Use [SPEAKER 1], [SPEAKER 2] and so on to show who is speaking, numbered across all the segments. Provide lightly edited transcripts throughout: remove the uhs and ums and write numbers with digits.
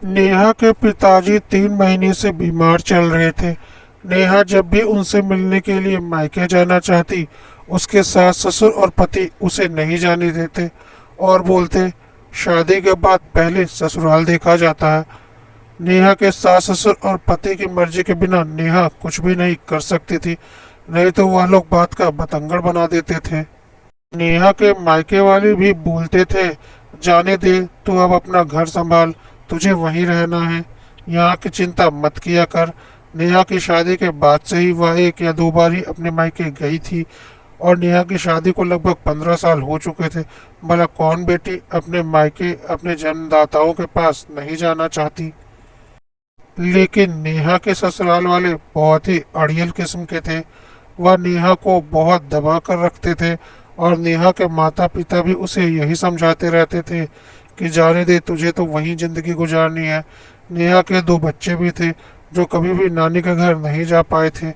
[SPEAKER 1] नेहा के पिताजी 3 महीने से बीमार चल रहे थे। नेहा जब भी उनसे मिलने के लिए मायके जाना चाहती, उसके सास ससुर और पति उसे नहीं जाने देते और बोलते, शादी के बाद पहले ससुराल देखा जाता है। नेहा के सास ससुर और पति की मर्जी के बिना नेहा कुछ भी नहीं कर सकती थी, नहीं तो वह लोग बात का बतंगड़ बना देते थे। नेहा के मायके वाले भी बोलते थे, जाने दे, तू अब अपना घर संभाल, तुझे वहीं रहना है, यहाँ की चिंता मत किया कर। नेहा की शादी के बाद से ही वह 1 या 2 बार ही अपने मायके गई थी और नेहा की शादी को लगभग 15 साल हो चुके थे। भला कौन बेटी अपने मायके अपने जन्मदाताओं के पास नहीं जाना चाहती। लेकिन नेहा के ससुराल वाले बहुत ही अड़ियल किस्म के थे। वह नेहा को बहुत दबा कर रखते थे और नेहा के माता पिता भी उसे यही समझाते रहते थे कि जाने दे, तुझे तो वहीं जिंदगी गुजारनी है। नेहा के 2 बच्चे भी थे जो कभी भी नानी के घर नहीं जा पाए थे,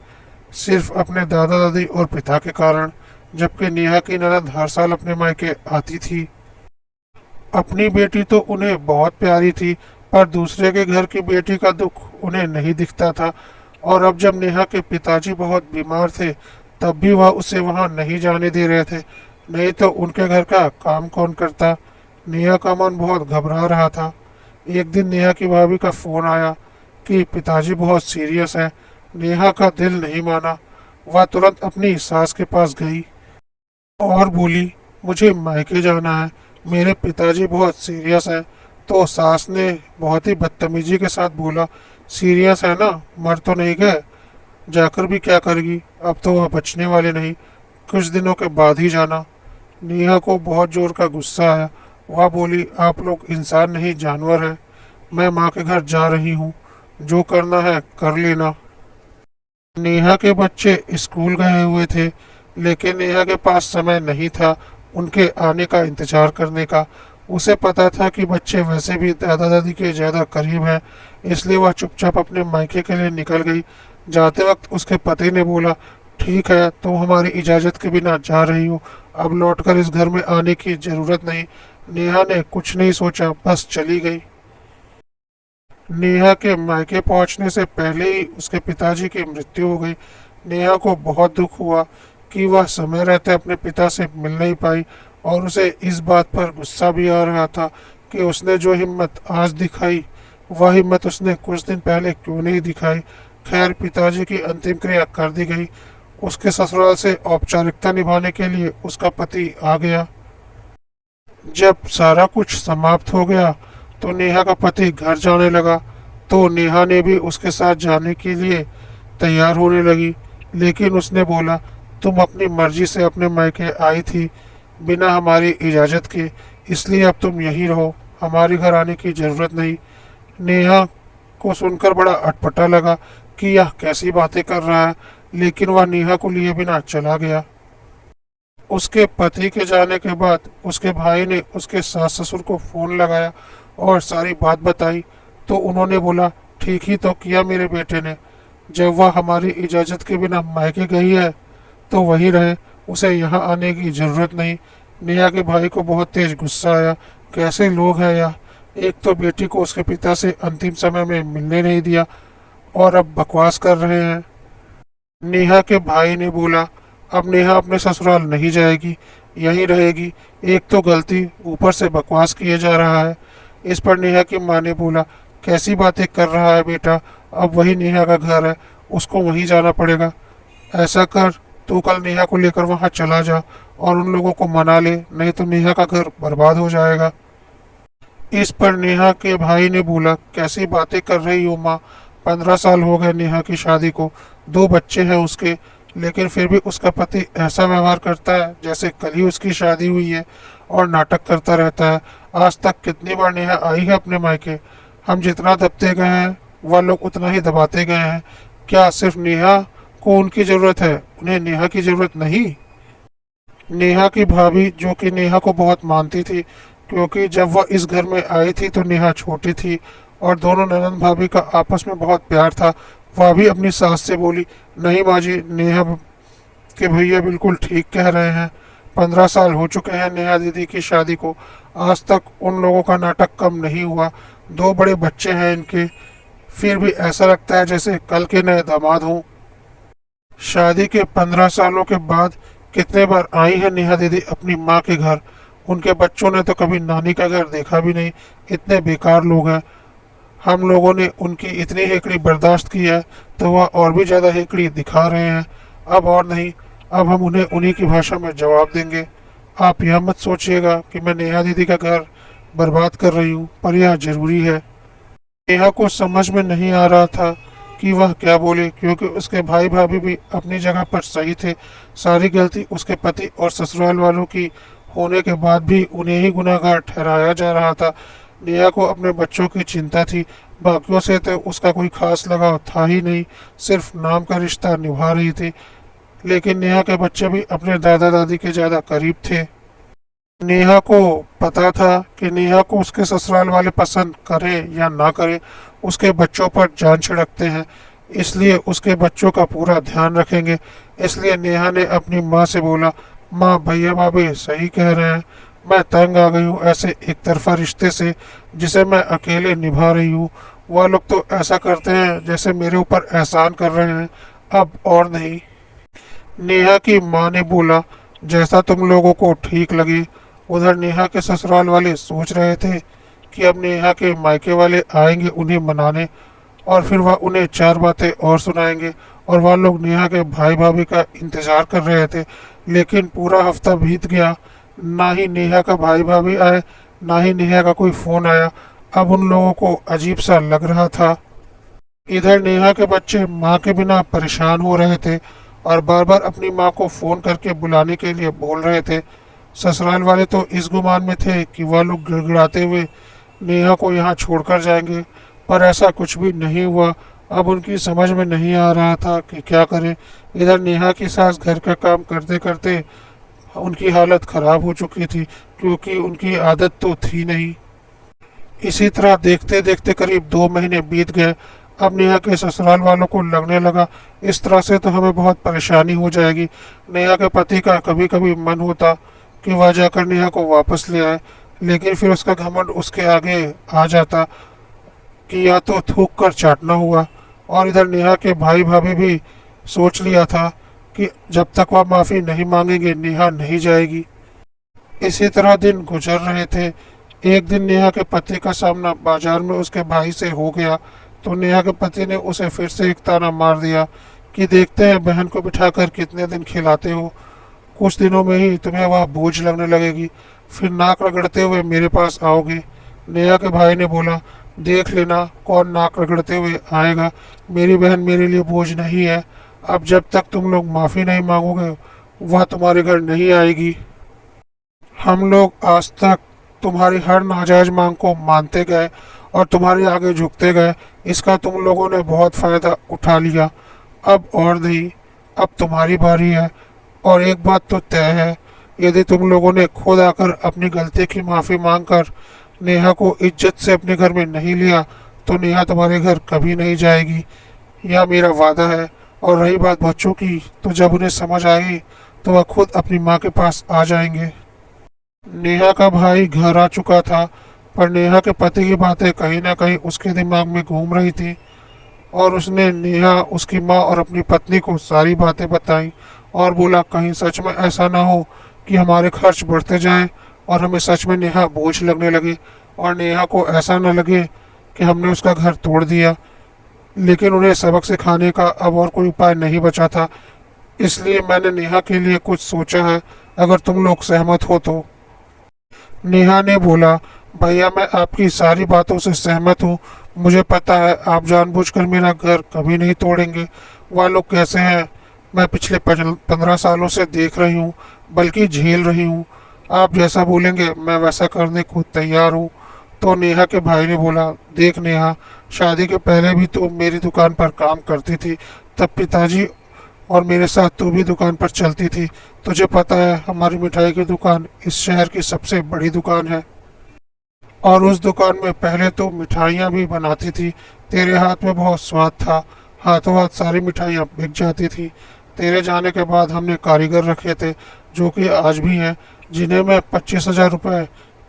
[SPEAKER 1] सिर्फ अपने दादा दादी और पिता के कारण, जबकि नेहा की ननद हर साल अपने मायके आती थी। अपनी बेटी तो उन्हें बहुत प्यारी थी, पर दूसरे के घर की बेटी का दुख उन्हें नहीं दिखता था। और अब जब नेहा के पिताजी बहुत बीमार थे, तब भी वह उसे वहां नहीं जाने दे रहे थे, नहीं तो उनके घर का काम कौन करता। नेहा का मन बहुत घबरा रहा था। एक दिन नेहा की भाभी का फोन आया कि पिताजी बहुत सीरियस है। नेहा का दिल नहीं माना। वह तुरंत अपनी सास के पास गई और बोली, मुझे मायके जाना है, मेरे पिताजी बहुत सीरियस हैं। तो सास ने बहुत ही बदतमीजी के साथ बोला, सीरियस है ना, मर तो नहीं गए, जाकर भी क्या करेगी, अब तो वह बचने वाले नहीं, कुछ दिनों के बाद ही जाना। नेहा को बहुत जोर का गुस्सा आया। वह बोली, आप लोग इंसान नहीं जानवर हैं, मैं माँ के घर जा रही हूँ, जो करना है कर लेना। नेहा के बच्चे स्कूल गए हुए थे, लेकिन नेहा के पास समय नहीं था उनके आने का इंतजार करने का। उसे पता था कि बच्चे वैसे भी दादा दादी के ज़्यादा करीब हैं, इसलिए वह चुपचाप अपने मायके के लिए निकल गई। जाते वक्त उसके पति ने बोला, ठीक है, तुम हमारी इजाज़त के बिना जा रही हो, अब लौटकर इस घर में आने की ज़रूरत नहीं। नेहा ने कुछ नहीं सोचा, बस चली गई। नेहा के मायके पहुंचने से पहले ही उसके पिताजी की मृत्यु हो गई। नेहा को बहुत दुख हुआ कि वह समय रहते अपने पिता से मिल नहीं पाई और उसे इस बात पर गुस्सा भी आ रहा था कि उसने जो हिम्मत आज दिखाई, वह हिम्मत उसने कुछ दिन पहले क्यों नहीं दिखाई। खैर, पिताजी की अंतिम क्रिया कर दी गई। उसके ससुराल से औपचारिकता निभाने के लिए उसका पति आ गया। जब सारा कुछ समाप्त हो गया तो नेहा का पति घर जाने लगा, तो नेहा ने भी उसके साथ जाने के लिए तैयार होने लगी। लेकिन उसने बोला, तुम अपनी मर्जी से अपने मायके आई थी बिना हमारी इजाज़त के, इसलिए अब तुम यहीं रहो, हमारे घर आने की ज़रूरत नहीं। नेहा को सुनकर बड़ा अटपटा लगा कि यह कैसी बातें कर रहा है, लेकिन वह नेहा को लिए बिना चला गया। उसके पति के जाने के बाद उसके भाई ने उसके सास ससुर को फ़ोन लगाया और सारी बात बताई, तो उन्होंने बोला, ठीक ही तो किया मेरे बेटे ने, जब वह हमारी इजाज़त के बिना मायके गई है तो वहीं रहे, उसे यहाँ आने की ज़रूरत नहीं। नेहा के भाई को बहुत तेज गुस्सा आया, कैसे लोग हैं यह, एक तो बेटी को उसके पिता से अंतिम समय में मिलने नहीं दिया और अब बकवास कर रहे हैं। नेहा के भाई ने बोला, अब नेहा अपने ससुराल नहीं जाएगी, यहीं रहेगी, एक तो गलती, ऊपर से बकवास किए जा रहा है। इस पर नेहा की माँ ने बोला, कैसी बातें कर रहा है बेटा, अब वही नेहा का घर है, उसको वहीं जाना पड़ेगा। ऐसा कर, तू कल नेहा को लेकर वहां चला जा और उन लोगों को मना ले, नहीं तो नेहा का घर बर्बाद हो जाएगा। इस पर नेहा के भाई ने बोला, कैसी बातें कर रही हो माँ, 15 साल हो गए नेहा की शादी को, 2 बच्चे हैं उसके, लेकिन फिर भी उसका पति ऐसा व्यवहार करता है जैसे कल ही उसकी शादी हुई है और नाटक करता रहता है। आज तक कितनी बार नेहा आई है अपने मायके, हम जितना दबते गए हैं वह लोग उतना ही दबाते गए हैं। क्या सिर्फ नेहा को उनकी ज़रूरत है, उन्हें नेहा की ज़रूरत नहीं? नेहा की भाभी, जो कि नेहा को बहुत मानती थी, क्योंकि जब वह इस घर में आई थी तो नेहा छोटी थी और दोनों ननंद भाभी का आपस में बहुत प्यार था, वह भी अपनी सास से बोली, नहीं माँ जी, नेहा के भैया बिल्कुल ठीक कह रहे हैं, 15 साल हो चुके हैं नेहा दीदी की शादी को, आज तक उन लोगों का नाटक कम नहीं हुआ। दो बड़े बच्चे हैं इनके, फिर भी ऐसा लगता है जैसे कल के नए दामाद हों। शादी के 15 सालों के बाद कितने बार आई है नेहा दीदी अपनी माँ के घर। उनके बच्चों ने तो कभी नानी का घर देखा भी नहीं। इतने बेकार लोग हैं। हम लोगों ने उनकी इतनी हेकड़ी बर्दाश्त की है, तो वह और भी ज़्यादा हेकड़ी दिखा रहे हैं। अब और नहीं, अब हम उन्हें उन्हीं की भाषा में जवाब देंगे। आप यह मत सोचिएगा कि मैं नेहा दीदी का घर बर्बाद कर रही हूँ, पर यह जरूरी है। नेहा को समझ में नहीं आ रहा था कि वह क्या बोले, क्योंकि उसके भाई भाभी भी अपनी जगह पर सही थे। सारी गलती उसके पति और ससुराल वालों की होने के बाद भी उन्हें ही गुनहगार ठहराया जा रहा था। नेहा को अपने बच्चों की चिंता थी, बाकियों से तो उसका कोई खास लगाव था ही नहीं, सिर्फ नाम का रिश्ता निभा रही थी। लेकिन नेहा के बच्चे भी अपने दादा दादी के ज़्यादा करीब थे। नेहा को पता था कि नेहा को उसके ससुराल वाले पसंद करें या ना करें, उसके बच्चों पर जान छिड़कते हैं, इसलिए उसके बच्चों का पूरा ध्यान रखेंगे। इसलिए नेहा ने अपनी माँ से बोला, माँ भैया भाभी सही कह रहे हैं, मैं तंग आ गई हूँ ऐसे एक तरफा रिश्ते से जिसे मैं अकेले निभा रही हूँ। वह लोग तो ऐसा करते हैं जैसे मेरे ऊपर एहसान कर रहे हैं, अब और नहीं। नेहा की माँ ने बोला, जैसा तुम लोगों को ठीक लगे। उधर नेहा के ससुराल वाले सोच रहे थे कि अब नेहा के मायके वाले आएंगे उन्हें मनाने, और फिर वह उन्हें चार बातें और सुनाएंगे, और वह लोग नेहा के भाई भाभी का इंतजार कर रहे थे। लेकिन पूरा हफ्ता बीत गया, ना ही नेहा का भाई भाभी आए, ना ही नेहा का कोई फोन आया। अब उन लोगों को अजीब सा लग रहा था। इधर नेहा के बच्चे माँ के बिना परेशान हो रहे थे और बार बार अपनी माँ को फोन करके बुलाने के लिए बोल रहे थे। ससुराल वाले तो इस गुमान में थे कि वह लोग गिड़गिड़ाते हुए नेहा को यहाँ छोड़कर जाएंगे, पर ऐसा कुछ भी नहीं हुआ। अब उनकी समझ में नहीं आ रहा था कि क्या करें। इधर नेहा की सास घर का काम करते करते उनकी हालत खराब हो चुकी थी, क्योंकि उनकी आदत तो थी नहीं। इसी तरह देखते देखते करीब 2 महीने बीत गए। अब नेहा के ससुराल वालों को लगने लगा, इस तरह से तो हमें बहुत परेशानी हो जाएगी। नेहा के पति का कभी कभी मन होता कि वह जाकर नेहा को वापस ले आए, लेकिन फिर उसका घमंड उसके आगे आ जाता कि या तो थूक कर चाटना हुआ। और इधर नेहा के भाई भाभी भी सोच लिया था कि जब तक वह माफ़ी नहीं मांगेंगे नेहा नहीं जाएगी। इसी तरह दिन गुजर रहे थे। एक दिन नेहा के पति का सामना बाजार में उसके भाई से हो गया, तो नेहा के पति ने उसे फिर से एक ताना मार दिया कि देखते हैं बहन को बिठाकर कितने दिन खिलाते हो, कुछ दिनों में ही तुम्हें वह बोझ लगने लगेगी, फिर नाक रगड़ते हुए मेरे पास आओगे। नेहा के भाई ने बोला, देख लेना कौन नाक रगड़ते हुए आएगा, मेरी बहन मेरे लिए बोझ नहीं है। अब जब तक तुम लोग माफ़ी नहीं मांगोगे वह तुम्हारे घर नहीं आएगी। हम लोग आज तक तुम्हारी हर नाजायज मांग को मानते गए और तुम्हारे आगे झुकते गए, इसका तुम लोगों ने बहुत फ़ायदा उठा लिया। अब और नहीं, अब तुम्हारी बारी है। और एक बात तो तय है, यदि तुम लोगों ने खुद आकर अपनी गलती की माफ़ी मांगकर नेहा को इज्जत से अपने घर में नहीं लिया, तो नेहा तुम्हारे घर कभी नहीं जाएगी, यह मेरा वादा है। और रही बात बच्चों की, तो जब उन्हें समझ आएगी तो वह खुद अपनी माँ के पास आ जाएंगे। नेहा का भाई घर आ चुका था, पर नेहा के पति की बातें कहीं ना कहीं उसके दिमाग में घूम रही थी, और उसने नेहा, उसकी माँ और अपनी पत्नी को सारी बातें बताई और बोला, कहीं सच में ऐसा ना हो कि हमारे खर्च बढ़ते जाएं और हमें सच में नेहा बोझ लगने लगे, और नेहा को ऐसा न लगे कि हमने उसका घर तोड़ दिया। लेकिन उन्हें सबक सिखाने का अब और कोई उपाय नहीं बचा था, इसलिए मैंने नेहा के लिए कुछ सोचा है, अगर तुम लोग सहमत हो तो। नेहा ने बोला, भैया मैं आपकी सारी बातों से सहमत हूँ। मुझे पता है आप जानबूझकर मेरा घर कभी नहीं तोड़ेंगे। वह लोग कैसे हैं मैं पिछले 15 सालों से देख रही हूँ, बल्कि झेल रही हूँ। आप जैसा बोलेंगे मैं वैसा करने को तैयार हूँ। तो नेहा के भाई ने बोला, देख नेहा, शादी के पहले भी तू मेरी दुकान पर काम करती थी, तब पिताजी और मेरे साथ तू भी दुकान पर चलती थी। तुझे पता है हमारी मिठाई की दुकान इस शहर की सबसे बड़ी दुकान है, और उस दुकान में पहले तो मिठाइयाँ भी बनाती थी। तेरे हाथ में बहुत स्वाद था, हाथों हाथ सारी मिठाइयाँ बिक जाती थी। तेरे जाने के बाद हमने कारीगर रखे थे, जो कि आज भी हैं, जिन्हें मैं 25,000 रुपये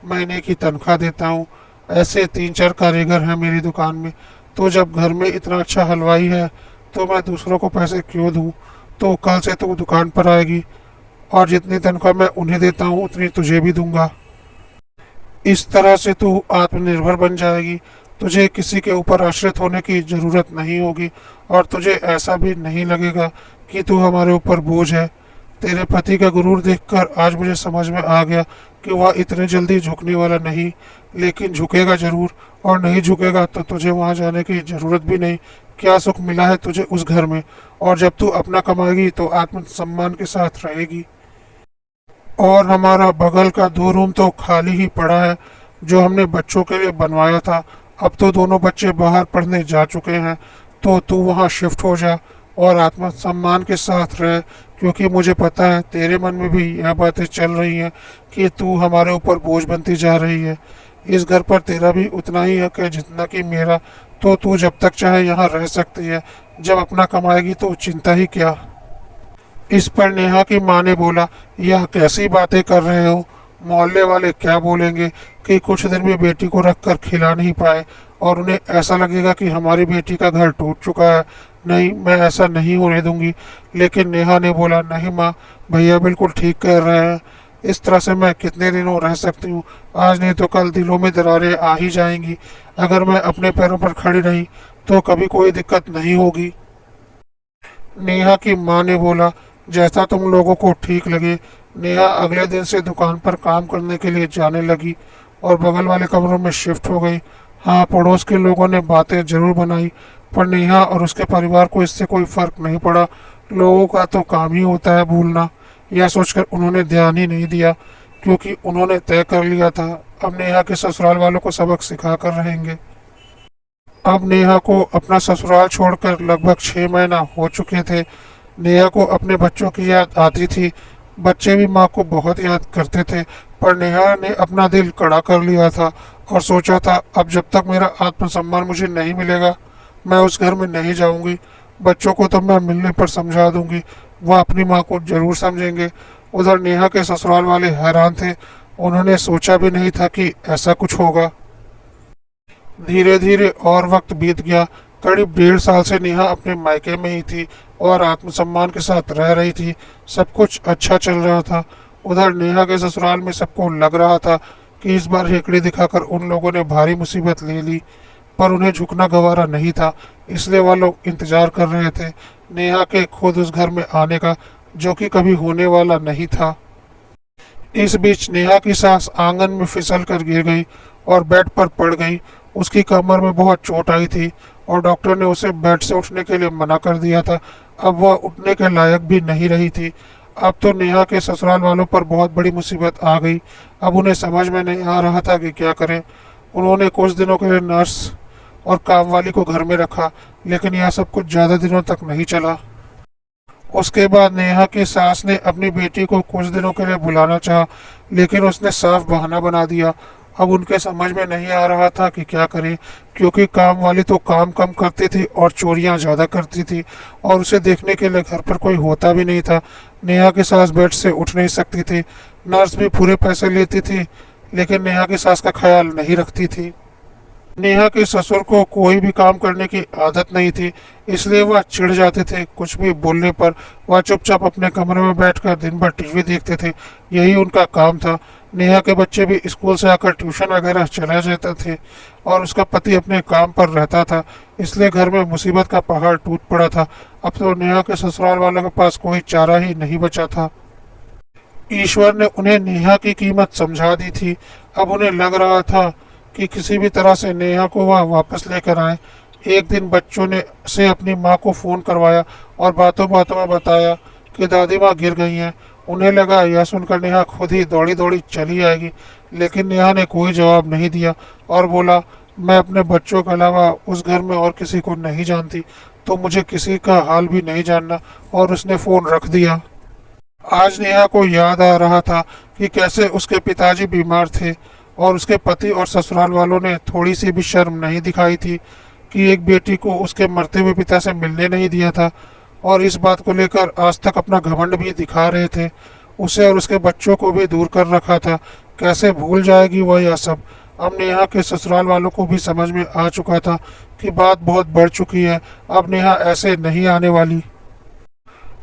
[SPEAKER 1] महीने की तनख्वाह देता हूँ। ऐसे 3-4 कारीगर हैं मेरी दुकान में। तो जब घर में इतना अच्छा हलवाई है तो मैं दूसरों को पैसे क्यों दूँ? तो कल से तू दुकान पर आएगी और जितनी तनख्वाह मैं उन्हें देता हूँ उतनी तुझे भी दूंगा। इस तरह से तू आत्मनिर्भर बन जाएगी। तुझे किसी के ऊपर आश्रित होने की ज़रूरत नहीं होगी और तुझे ऐसा भी नहीं लगेगा कि तू हमारे ऊपर बोझ है। तेरे पति का गुरूर देखकर आज मुझे समझ में आ गया कि वह इतने जल्दी झुकने वाला नहीं, लेकिन झुकेगा ज़रूर। और नहीं झुकेगा तो तुझे वहाँ जाने की ज़रूरत भी नहीं। क्या सुख मिला है तुझे उस घर में, और जब तू अपना कमाएगी तो आत्मसम्मान के साथ रहेगी। और हमारा बगल का 2 रूम तो खाली ही पड़ा है जो हमने बच्चों के लिए बनवाया था। अब तो दोनों बच्चे बाहर पढ़ने जा चुके हैं, तो तू वहाँ शिफ्ट हो जा और आत्मसम्मान के साथ रह, क्योंकि मुझे पता है तेरे मन में भी यह बातें चल रही हैं कि तू हमारे ऊपर बोझ बनती जा रही है। इस घर पर तेरा भी उतना ही हक है जितना कि मेरा। तो तू जब तक चाहे यहाँ रह सकती है, जब अपना कमाएगी तो चिंता ही क्या। इस पर नेहा की माँ ने बोला, यह कैसी बातें कर रहे हो? मोहल्ले वाले क्या बोलेंगे कि कुछ दिन भी बेटी को रख कर खिला नहीं पाए और उन्हें ऐसा लगेगा कि हमारी बेटी का घर टूट चुका है। नहीं, मैं ऐसा नहीं होने दूंगी। लेकिन नेहा ने बोला, नहीं माँ, भैया बिल्कुल ठीक कह रहे हैं। इस तरह से मैं कितने दिनों रह सकती हूँ? आज नहीं तो कल दिलों में दरारें आ ही जाएंगी। अगर मैं अपने पैरों पर खड़ी रही तो कभी कोई दिक्कत नहीं होगी। नेहा की माँ ने बोला, जैसा तुम लोगों को ठीक लगे। नेहा अगले दिन से दुकान पर काम करने के लिए जाने लगी और बगल वाले कमरों में शिफ्ट हो गई। हाँ, पड़ोस के लोगों ने बातें जरूर बनाई, पर नेहा और उसके परिवार को इससे कोई फर्क नहीं पड़ा। लोगों का तो काम ही होता है भूलना। यह सोचकर उन्होंने ध्यान ही नहीं दिया, क्योंकि उन्होंने तय कर लिया था अब नेहा के ससुराल वालों को सबक सिखा कर रहेंगे। अब नेहा को अपना ससुराल छोड़कर लगभग 6 महीना हो चुके थे। नेहा को अपने बच्चों की याद आती थी। बच्चे भी माँ को बहुत याद करते थे, पर नेहा ने अपना दिल कड़ा कर लिया था और सोचा था अब जब तक मेरा आत्मसम्मान मुझे नहीं मिलेगा मैं उस घर में नहीं जाऊंगी। बच्चों को तो मैं मिलने पर समझा दूंगी, वह अपनी माँ को जरूर समझेंगे। उधर नेहा के ससुराल वाले हैरान थे। उन्होंने सोचा भी नहीं था कि ऐसा कुछ होगा। धीरे धीरे और वक्त बीत गया। करीब 1.5 साल से नेहा अपने मायके में ही थी और आत्मसम्मान के साथ रह रही थी। सब कुछ अच्छा चल रहा था। उधर नेहा के ससुराल में सबको लग रहा था कि इस बार हेकड़ी दिखाकर उन लोगों ने भारी मुसीबत ले ली, पर उन्हें झुकना गवारा नहीं था। इसलिए वह लोग इंतजार कर रहे थे नेहा के खुद उस घर में आने का, जो कि कभी होने वाला नहीं था। इस बीच नेहा की सास आंगन में फिसल कर गिर गई और बेड पर पड़ गई। उसकी कमर में बहुत चोट आई थी और डॉक्टर ने उसे बेड से उठने के लिए मना कर दिया था। अब वह उठने के लायक भी नहीं रही थी। अब तो नेहा के ससुराल वालों पर बहुत बड़ी मुसीबत आ गई। अब उन्हें समझ में नहीं आ रहा था कि क्या करें। उन्होंने कुछ दिनों के लिए नर्स और कामवाली को घर में रखा, लेकिन यह सब कुछ ज़्यादा दिनों तक नहीं चला। उसके बाद नेहा की सास ने अपनी बेटी को कुछ दिनों के लिए बुलाना चाहा, लेकिन उसने साफ बहाना बना दिया। अब उनके समझ में नहीं आ रहा था कि क्या करें, क्योंकि काम वाली तो काम कम करती थी और चोरियां ज़्यादा करती थी और उसे देखने के लिए घर पर कोई होता भी नहीं था। नेहा की सास बेड से उठ नहीं सकती थी। नर्स भी पूरे पैसे लेती थी, लेकिन नेहा की सास का ख्याल नहीं रखती थी। नेहा के ससुर को कोई भी काम करने की आदत नहीं थी, इसलिए वह चिढ़ जाते थे। कुछ भी बोलने पर वह चुपचाप अपने कमरे में बैठकर दिन भर टीवी देखते थे। यही उनका काम था। नेहा के बच्चे भी स्कूल से आकर ट्यूशन वगैरह चले जाते थे और उसका पति अपने काम पर रहता था, इसलिए घर में मुसीबत का पहाड़ टूट पड़ा था। अब तो नेहा के ससुराल वालों के पास कोई चारा ही नहीं बचा था। ईश्वर ने उन्हें नेहा की कीमत समझा दी थी। अब उन्हें लग रहा था कि किसी भी तरह से नेहा को वह वापस लेकर आए। एक दिन बच्चों ने से अपनी माँ को फ़ोन करवाया और बातों बातों में बताया कि दादी माँ गिर गई हैं। उन्हें लगा यह सुनकर नेहा खुद ही दौड़ी दौड़ी चली आएगी, लेकिन नेहा ने कोई जवाब नहीं दिया और बोला, मैं अपने बच्चों के अलावा उस घर में और किसी को नहीं जानती, तो मुझे किसी का हाल भी नहीं जानना। और उसने फ़ोन रख दिया। आज नेहा को याद आ रहा था कि कैसे उसके पिताजी बीमार थे और उसके पति और ससुराल वालों ने थोड़ी सी भी शर्म नहीं दिखाई थी कि एक बेटी को उसके मरते हुए पिता से मिलने नहीं दिया था, और इस बात को लेकर आज तक अपना घमंड भी दिखा रहे थे। उसे और उसके बच्चों को भी दूर कर रखा था। कैसे भूल जाएगी वह यह सब। अब नेहा के ससुराल वालों को भी समझ में आ चुका था कि बात बहुत बढ़ चुकी है। अब नेहा ऐसे नहीं आने वाली।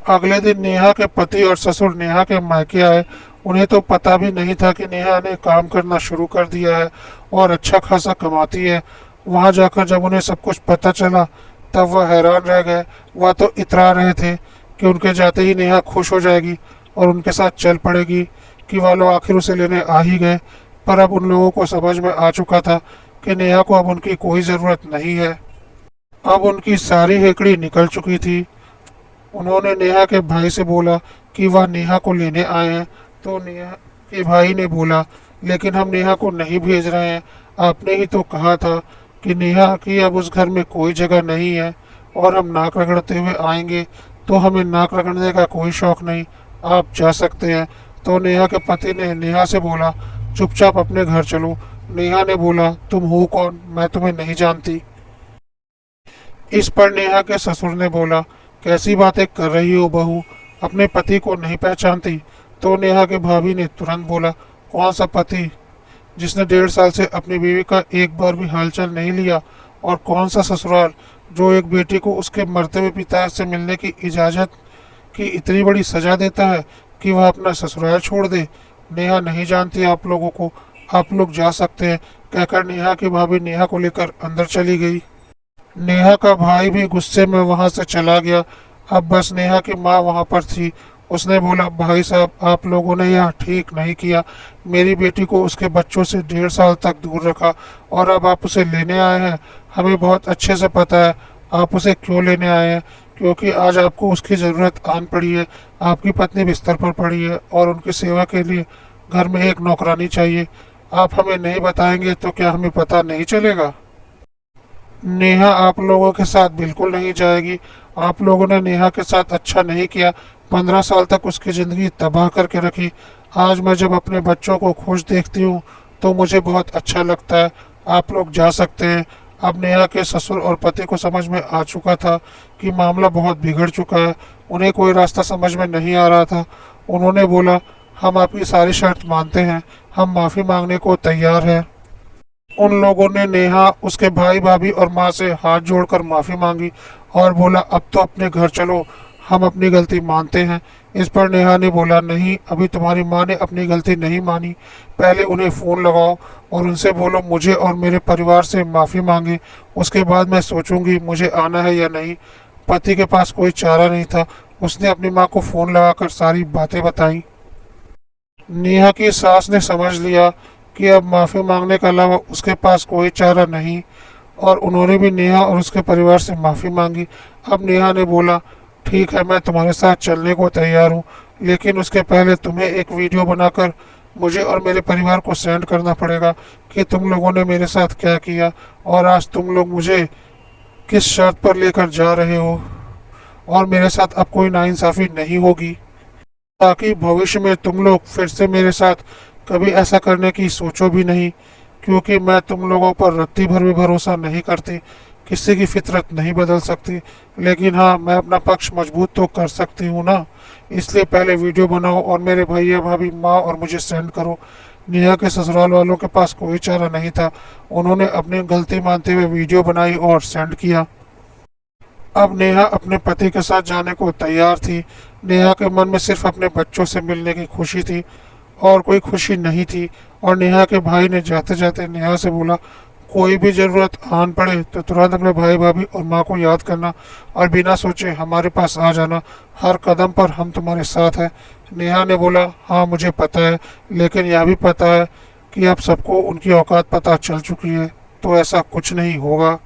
[SPEAKER 1] अगले दिन नेहा के पति और ससुर नेहा के मायके आए। उन्हें तो पता भी नहीं था कि नेहा ने काम करना शुरू कर दिया है और अच्छा खासा कमाती है। वहां जाकर जब उन्हें सब कुछ पता चला तब वह हैरान रह गए। वह तो इतरा रहे थे कि उनके जाते ही नेहा खुश हो जाएगी और उनके साथ चल पड़ेगी, कि वह लोग आखिर उसे लेने आ ही गए। पर अब उन लोगों को समझ में आ चुका था कि नेहा को अब उनकी कोई ज़रूरत नहीं है। अब उनकी सारी हेकड़ी निकल चुकी थी। उन्होंने नेहा के भाई से बोला कि वह नेहा को लेने आए हैं। तो नेहा के भाई ने बोला, लेकिन हम नेहा को नहीं भेज रहे हैं। आपने ही तो कहा था कि नेहा की अब उस घर में कोई जगह नहीं है और हम नाक रगड़ते हुए आएंगे। तो हमें नाक रगड़ने का कोई शौक नहीं, आप जा सकते हैं। तो नेहा के पति ने नेहा से बोला, चुपचाप अपने घर चलो। नेहा ने बोला, तुम हो कौन, मैं तुम्हें नहीं जानती। इस पर नेहा के ससुर ने बोला, कैसी बातें कर रही हो बहू, अपने पति को नहीं पहचानती। तो नेहा के भाभी ने तुरंत बोला, कौन सा पति जिसने 1.5 साल से अपनी बीवी का एक बार भी हालचाल नहीं लिया, और कौन सा ससुराल जो एक बेटी को उसके मरते हुए पिता से मिलने की इजाज़त की इतनी बड़ी सजा देता है कि वह अपना ससुराल छोड़ दे। नेहा नहीं जानती आप लोगों को, आप लोग जा सकते हैं, कहकर नेहा की भाभी नेहा को लेकर अंदर चली गई। नेहा का भाई भी गुस्से में वहां से चला गया। अब बस नेहा की माँ वहां पर थी। उसने बोला, भाई साहब, आप लोगों ने यह ठीक नहीं किया। मेरी बेटी को उसके बच्चों से 1.5 साल तक दूर रखा और अब आप उसे लेने आए हैं। हमें बहुत अच्छे से पता है आप उसे क्यों लेने आए हैं, क्योंकि आज आपको उसकी ज़रूरत आन पड़ी है। आपकी पत्नी बिस्तर पर पड़ी है और उनकी सेवा के लिए घर में एक नौकरानी चाहिए। आप हमें नहीं बताएंगे तो क्या हमें पता नहीं चलेगा? नेहा आप लोगों के साथ बिल्कुल नहीं जाएगी। आप लोगों ने नेहा के साथ अच्छा नहीं किया। 15 साल तक उसकी ज़िंदगी तबाह करके रखी। आज मैं जब अपने बच्चों को खुश देखती हूँ तो मुझे बहुत अच्छा लगता है। आप लोग जा सकते हैं। अब नेहा के ससुर और पति को समझ में आ चुका था कि मामला बहुत बिगड़ चुका है। उन्हें कोई रास्ता समझ में नहीं आ रहा था। उन्होंने बोला, हम आपकी सारी शर्त मानते हैं, हम माफ़ी मांगने को तैयार हैं। उन लोगों ने नेहा, उसके भाई भाभी और माँ से हाथ जोड़कर माफ़ी मांगी और बोला, अब तो अपने घर चलो, हम अपनी गलती मानते हैं। इस पर नेहा ने बोला, नहीं, अभी तुम्हारी माँ ने अपनी गलती नहीं मानी। पहले उन्हें फ़ोन लगाओ और उनसे बोलो मुझे और मेरे परिवार से माफ़ी मांगे, उसके बाद मैं सोचूंगी मुझे आना है या नहीं। पति के पास कोई चारा नहीं था। उसने अपनी माँ को फ़ोन लगाकर सारी बातें बताई। नेहा की सास ने समझ लिया कि अब माफ़ी मांगने के अलावा उसके पास कोई चारा नहीं, और उन्होंने भी नेहा और उसके परिवार से माफ़ी मांगी। अब नेहा ने बोला, ठीक है, मैं तुम्हारे साथ चलने को तैयार हूँ, लेकिन उसके पहले तुम्हें एक वीडियो बनाकर मुझे और मेरे परिवार को सेंड करना पड़ेगा कि तुम लोगों ने मेरे साथ क्या किया और आज तुम लोग मुझे किस शर्त पर लेकर जा रहे हो, और मेरे साथ अब कोई नाइंसाफ़ी नहीं होगी, ताकि भविष्य में तुम लोग फिर से मेरे साथ कभी ऐसा करने की सोचो भी नहीं, क्योंकि मैं तुम लोगों पर रत्ती भर भी भरोसा नहीं करती। किसी की फितरत नहीं बदल सकती, लेकिन हाँ, मैं अपना पक्ष मजबूत तो कर सकती हूँ ना। इसलिए पहले वीडियो बनाओ और मेरे भैया भाभी माँ और मुझे सेंड करो। नेहा के ससुराल वालों के पास कोई चारा नहीं था। उन्होंने अपनी गलती मानते हुए वीडियो बनाई और सेंड किया। अब नेहा अपने पति के साथ जाने को तैयार थी। नेहा के मन में सिर्फ अपने बच्चों से मिलने की खुशी थी और कोई खुशी नहीं थी। और नेहा के भाई ने जाते जाते नेहा से बोला, कोई भी ज़रूरत आन पड़े तो तुरंत अपने भाई भाभी और माँ को याद करना और बिना सोचे हमारे पास आ जाना। हर कदम पर हम तुम्हारे साथ हैं। नेहा ने बोला, हाँ मुझे पता है, लेकिन यह भी पता है कि अब सबको उनकी औकात पता चल चुकी है, तो ऐसा कुछ नहीं होगा।